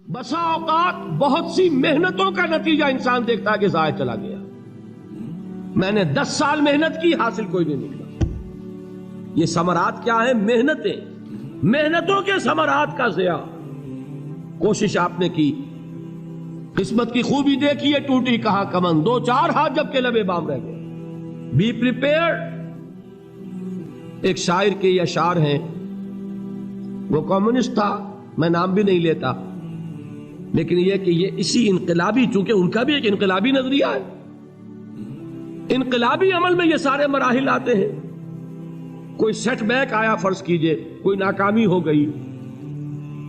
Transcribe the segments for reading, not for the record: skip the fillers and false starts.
بسا اوقات بہت سی محنتوں کا نتیجہ انسان دیکھتا ہے کہ ضائع چلا گیا. میں نے 10 سال محنت کی، حاصل کوئی نہیں نکلا. یہ ثمرات کیا ہیں؟ محنتوں کے ثمرات کا ضیاع. کوشش آپ نے کی، قسمت کی خوبی دیکھی ہے، ٹوٹی کہاں کمن، 2-4 ہاتھ جب کے لبے بام رہ گئے. Be prepared. ایک شاعر کے یہ اشعار ہیں، وہ کمیونسٹ تھا، میں نام بھی نہیں لیتا، لیکن یہ کہ یہ اسی انقلابی، چونکہ ان کا بھی ایک انقلابی نظریہ ہے، انقلابی عمل میں یہ سارے مراحل آتے ہیں. کوئی سیٹ بیک آیا، فرض کیجئے کوئی ناکامی ہو گئی،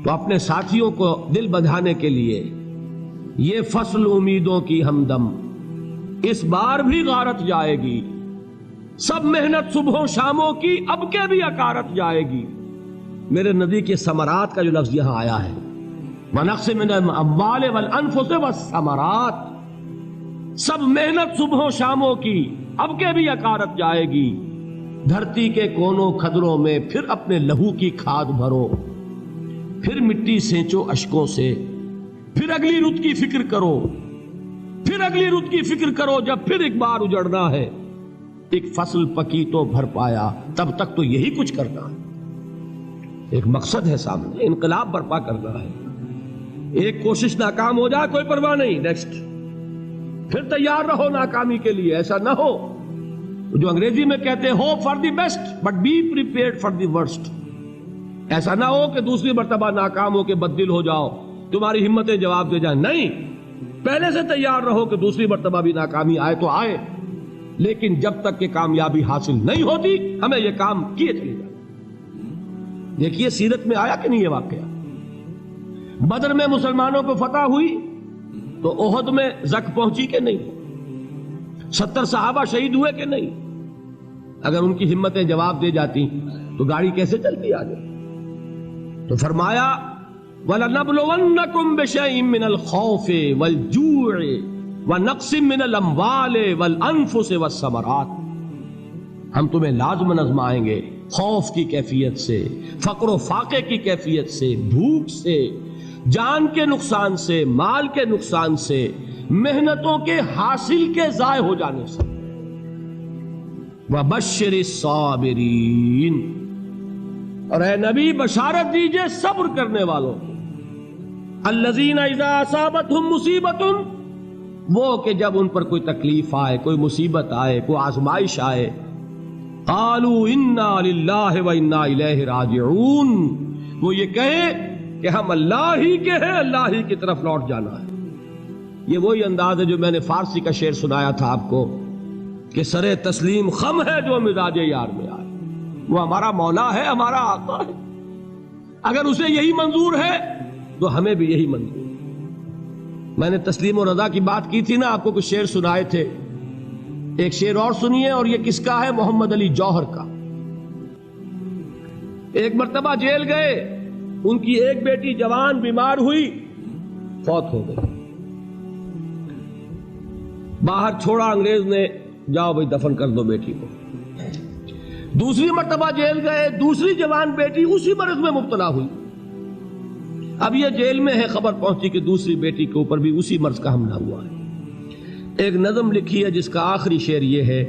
تو اپنے ساتھیوں کو دل بندھانے کے لیے یہ فصل امیدوں کی ہمدم اس بار بھی غارت جائے گی، سب محنت صبحوں شاموں کی اب کے بھی اکارت جائے گی. میرے نبی کے ثمرات کا جو لفظ یہاں آیا ہے، وَنَقْصٍ مِّنَ الْأَمْوَالِ وَالْأَنفُسِ وَالثَّمَرَاتِ، سب محنت صبحوں شاموں کی اب کے بھی اکارت جائے گی. دھرتی کے کونوں کھدروں میں پھر اپنے لہو کی کھاد بھرو، پھر مٹی سینچو اشکوں سے، پھر اگلی رت کی فکر کرو، پھر اگلی رت کی فکر کرو، جب پھر ایک بار اجڑنا ہے. ایک فصل پکی تو بھر پایا، تب تک تو یہی کچھ کرنا ہے. ایک مقصد ہے سامنے، انقلاب برپا کرنا ہے. ایک کوشش ناکام ہو جائے کوئی پرواہ نہیں، نیکسٹ. پھر تیار رہو ناکامی کے لیے. ایسا نہ ہو جو انگریزی میں کہتے ہیں hope for the best but be prepared for the worst. ایسا نہ ہو کہ دوسری مرتبہ ناکام ہو کے بددل ہو جاؤ، تمہاری ہمتیں جواب دے جائیں. نہیں، پہلے سے تیار رہو کہ دوسری مرتبہ بھی ناکامی آئے تو آئے، لیکن جب تک کہ کامیابی حاصل نہیں ہوتی ہمیں یہ کام کیے چلے جائیں. دیکھیے سیرت میں آیا کہ نہیں یہ واقعہ. بدر میں مسلمانوں کو فتح ہوئی تو احد میں زک پہنچی کہ نہیں؟ 70 صحابہ شہید ہوئے کہ نہیں؟ اگر ان کی ہمتیں جواب دے جاتی تو گاڑی کیسے چلتی آگے؟ تو فرمایا وَلَنَبْلُوَنَّكُمْ بِشَيْءٍ مِّنَ الْخَوْفِ وَالْجُوعِ وَنَقْصٍ مِّنَ الْأَمْوَالِ وَالْأَنفُسِ وَالثَّمَرَاتِ. ہم تمہیں لازماً آزمائیں گے، خوف کی کیفیت سے، فقر و فاقے کی کیفیت سے، بھوک سے، جان کے نقصان سے، مال کے نقصان سے، محنتوں کے حاصل کے ضائع ہو جانے سے. وَبَشِّرِ الصَّابِرِينَ، اور اے نبی بشارت دیجئے صبر کرنے والوں کو. الَّذِينَ إِذَا أَصَابَتْهُمْ مُصِيبَةٌ، وہ کہ جب ان پر کوئی تکلیف آئے، کوئی مصیبت آئے، کوئی آزمائش آئے، قالوا انا للہ وانا الیہ راجعون، وہ یہ کہیں کہ ہم اللہ ہی کے ہیں، اللہ ہی کی طرف لوٹ جانا ہے. یہ وہی انداز ہے جو میں نے فارسی کا شعر سنایا تھا آپ کو کہ سرے تسلیم خم ہے جو مزاج یار میں آئے. وہ ہمارا مولا ہے، ہمارا آقا ہے. اگر اسے یہی منظور ہے تو ہمیں بھی یہی منظور ہے. میں نے تسلیم و رضا کی بات کی تھی نا، آپ کو کچھ شعر سنائے تھے. ایک شعر اور سنیے، اور یہ کس کا ہے؟ محمد علی جوہر کا. ایک مرتبہ جیل گئے، ان کی ایک بیٹی جوان بیمار ہوئی، فوت ہو گئی. باہر چھوڑا انگریز نے، جاؤ بھائی دفن کر دو بیٹی کو. دوسری مرتبہ جیل گئے، دوسری جوان بیٹی اسی مرض میں مبتلا ہوئی. اب یہ جیل میں ہے، خبر پہنچی کہ دوسری بیٹی کے اوپر بھی اسی مرض کا حملہ ہوا ہے. ایک نظم لکھی ہے جس کا آخری شعر یہ ہے،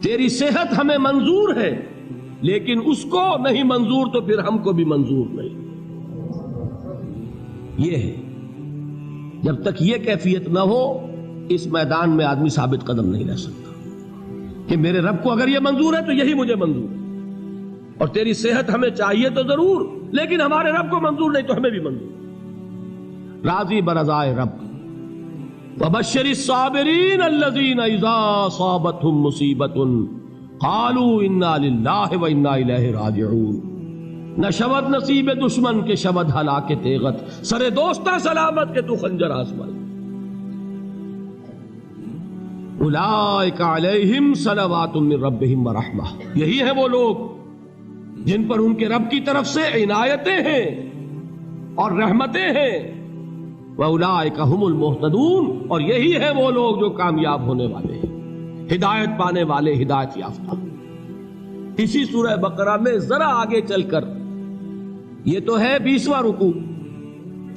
تیری صحت ہمیں منظور ہے لیکن اس کو نہیں منظور تو پھر ہم کو بھی منظور نہیں. یہ ہے، جب تک یہ کیفیت نہ ہو اس میدان میں آدمی ثابت قدم نہیں رہ سکتا کہ میرے رب کو اگر یہ منظور ہے تو یہی مجھے منظور ہے، اور تیری صحت ہمیں چاہیے تو ضرور، لیکن ہمارے رب کو منظور نہیں تو ہمیں بھی منظور. راضی برضائے رب. وَبَشِّرِ الصَّابِرِينَ الَّذِينَ إِذَا أَصَابَتْهُمْ مُصِيبَةٌ قَالُوا إِنَّا لِلَّهِ وَإِنَّا إِلَيْهِ رَاجِعُونَ. نہ شود نصیب دشمن کے شود ہلاک تیغت، سر دوستاں سلامت کے تو خنجر آزمائے. اولئک علیہم صلوات من ربہم ورحمہ، یہی ہے وہ لوگ جن پر ان کے رب کی طرف سے عنایتیں ہیں اور رحمتیں ہیں. وَأُولَئِكَ هُمُ الْمُهْتَدُونَ، اور یہی ہے وہ لوگ جو کامیاب ہونے والے ہیں، ہدایت پانے والے، ہدایت یافتہ. اسی سورہ بقرہ میں ذرا آگے چل کر، یہ تو ہے 20واں رکوع،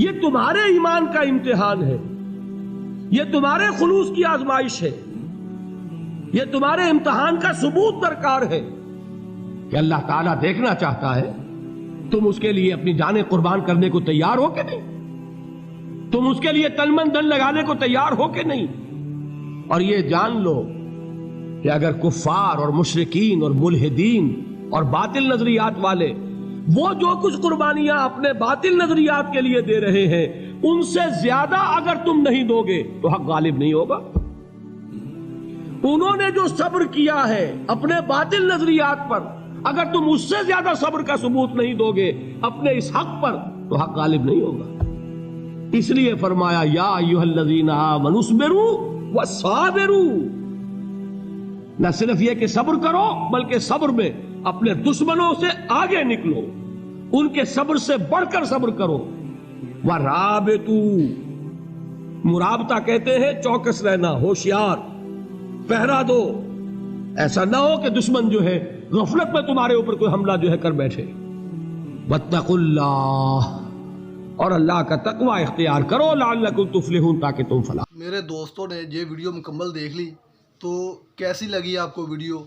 یہ تمہارے ایمان کا امتحان ہے، یہ تمہارے خلوص کی آزمائش ہے، یہ تمہارے امتحان کا ثبوت درکار ہے کہ اللہ تعالیٰ دیکھنا چاہتا ہے تم اس کے لیے اپنی جانیں قربان کرنے کو تیار ہو کہ نہیں، تم اس کے لیے تن من دھن لگانے کو تیار ہو کہ نہیں۔ اور یہ جان لو کہ اگر کفار اور مشرکین اور ملحدین اور باطل نظریات والے وہ جو کچھ قربانیاں اپنے باطل نظریات کے لیے دے رہے ہیں ان سے زیادہ اگر تم نہیں دو گے تو حق غالب نہیں ہوگا۔ انہوں نے جو صبر کیا ہے اپنے باطل نظریات پر، اگر تم اس سے زیادہ صبر کا ثبوت نہیں دو گے اپنے اس حق پر تو حق غالب نہیں ہوگا۔ اس لیے فرمایا یا ایھا الذین آمنوا اصبروا وصابروا، نہ صرف یہ کہ صبر کرو بلکہ صبر میں اپنے دشمنوں سے آگے نکلو، ان کے صبر سے بڑھ کر صبر کرو۔ وَرَابِطُوا، مرابطہ کہتے ہیں چوکس رہنا، ہوشیار، پہرا دو، ایسا نہ ہو کہ دشمن جو ہے غفلت میں تمہارے اوپر کوئی حملہ جو ہے کر بیٹھے۔ وَاتَّقُوا اللَّهَ، اور اللہ کا تقوی اختیار کرو، لعلکم تفلحون، تاکہ تم فلاح۔ میرے دوستوں نے یہ ویڈیو مکمل دیکھ لی تو کیسی لگی آپ کو ویڈیو؟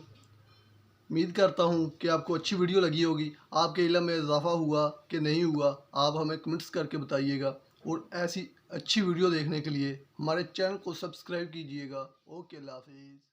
امید کرتا ہوں کہ آپ کو اچھی ویڈیو لگی ہوگی، آپ کے علم میں اضافہ ہوا کہ نہیں ہوا آپ ہمیں کمنٹس کر کے بتائیے گا، اور ایسی اچھی ویڈیو دیکھنے کے لیے ہمارے چینل کو سبسکرائب کیجیے گا۔ اوکے، اللہ حافظ۔